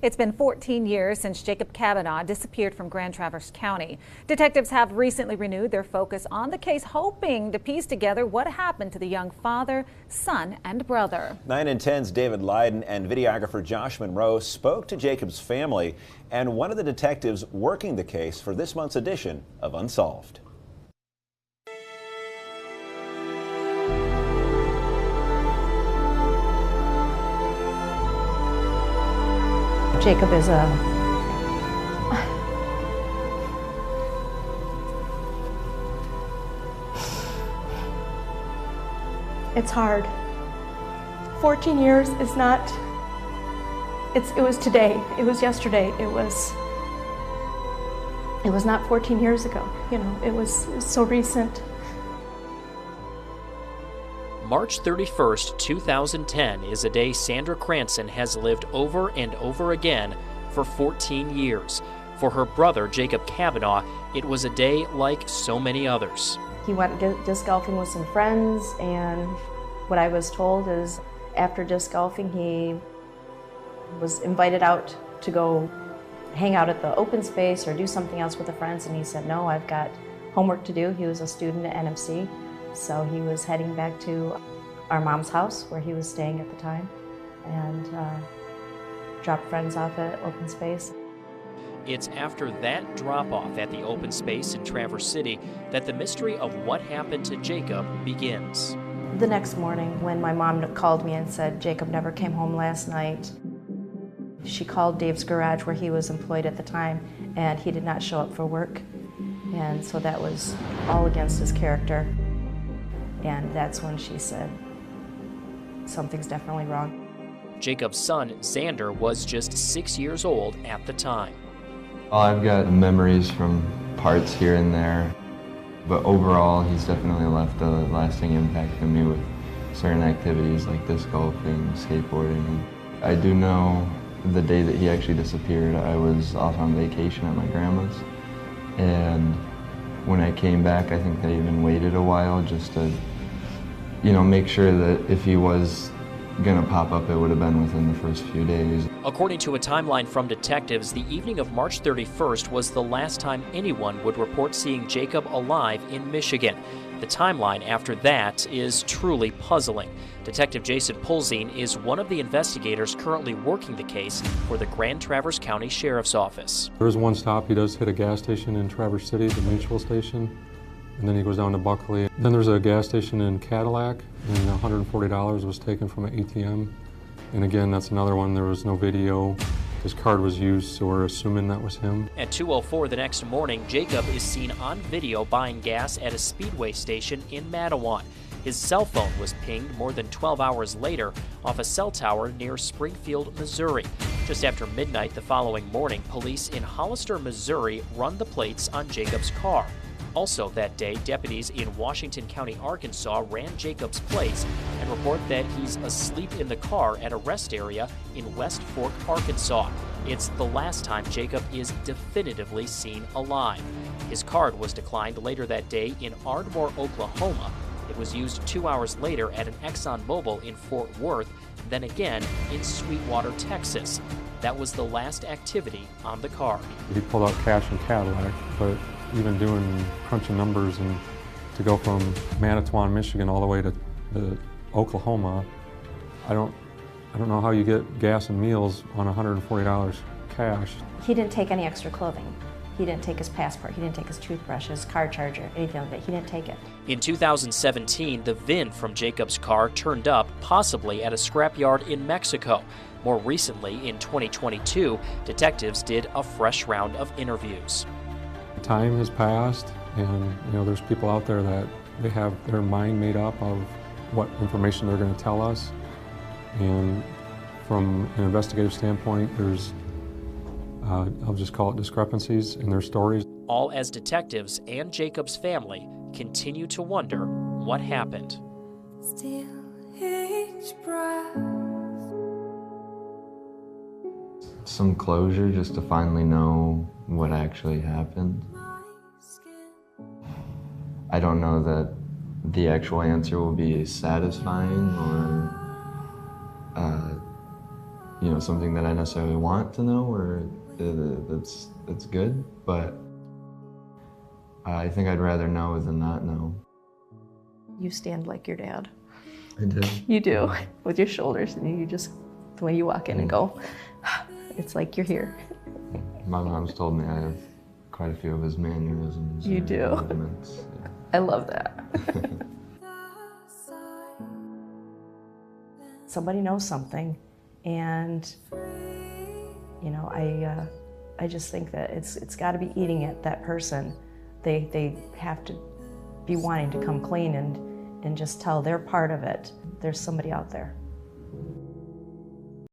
It's been 14 years since Jacob Cabinaw disappeared from Grand Traverse County. Detectives have recently renewed their focus on the case, hoping to piece together what happened to the young father, son, and brother. 9 and 10's David Lyden and videographer Josh Monroe spoke to Jacob's family and one of the detectives working the case for this month's edition of Unsolved. Jacob is it's hard. 14 years is not, it was today, it was yesterday, it was not 14 years ago, you know, it was so recent. March 31st, 2010 is a day Sandra Cranston has lived over and over again for 14 years. For her brother, Jacob Cabinaw, it was a day like so many others. He went disc golfing with some friends, and what I was told is after disc golfing he was invited out to go hang out at the open space or do something else with the friends, and he said, no, I've got homework to do. He was a student at NMC. So he was heading back to our mom's house where he was staying at the time, and dropped friends off at open space. It's after that drop-off at the open space in Traverse City that the mystery of what happened to Jacob begins. The next morning when my mom called me and said Jacob never came home last night, she called Dave's garage where he was employed at the time, and he did not show up for work. And so that was all against his character. And that's when she said, something's definitely wrong. Jacob's son, Xander, was just 6 years old at the time. I've got memories from parts here and there, but overall he's definitely left a lasting impact on me with certain activities like disc golfing, skateboarding. I do know the day that he actually disappeared, I was off on vacation at my grandma's, and when I came back, I think they even waited a while just to, you know, make sure that if he was gonna pop up, it would have been within the first few days. According to a timeline from detectives, the evening of March 31st was the last time anyone would report seeing Jacob alive in Michigan. The timeline after that is truly puzzling. Detective Jason Pulzine is one of the investigators currently working the case for the Grand Traverse County Sheriff's Office. There is one stop. He does hit a gas station in Traverse City, the Mutual Station, and then he goes down to Buckley. Then there's a gas station in Cadillac, and $140 was taken from an ATM. And again, that's another one. There was no video. His card was used, so we're assuming that was him. At 2:04 the next morning, Jacob is seen on video buying gas at a Speedway station in Mattawan. His cell phone was pinged more than 12 hours later off a cell tower near Springfield, Missouri. Just after midnight the following morning, police in Hollister, Missouri run the plates on Jacob's car. Also that day, deputies in Washington County, Arkansas ran Jacob's plates and report that he's asleep in the car at a rest area in West Fork, Arkansas. It's the last time Jacob is definitively seen alive. His card was declined later that day in Ardmore, Oklahoma. It was used 2 hours later at an ExxonMobil in Fort Worth, then again in Sweetwater, Texas. That was the last activity on the card. He pulled out cash in Cadillac, but even doing crunching numbers and to go from Mattawan, Michigan all the way to Oklahoma, I don't know how you get gas and meals on $140 cash. He didn't take any extra clothing. He didn't take his passport, he didn't take his toothbrush, his car charger, anything like that. He didn't take it. In 2017, the VIN from Jacob's car turned up, possibly at a scrapyard in Mexico. More recently, in 2022, detectives did a fresh round of interviews. Time has passed, and you know, there's people out there that they have their mind made up of what information they're going to tell us. And from an investigative standpoint, there's I'll just call it discrepancies in their stories. All as detectives and Jacob's family continue to wonder what happened. Still each breath. Some closure just to finally know what actually happened. I don't know that the actual answer will be satisfying or you know, something that I necessarily want to know or that's good, but I think I'd rather know than not know. You stand like your dad. I did. You do, with your shoulders, and you just, the way you walk in and go, it's like you're here. My mom's told me I have quite a few of his mannerisms. You and do. movements. Yeah. I love that. Somebody knows something, and you know, I just think that it's got to be eating at that person. They have to be wanting to come clean and just tell they're part of it. There's somebody out there.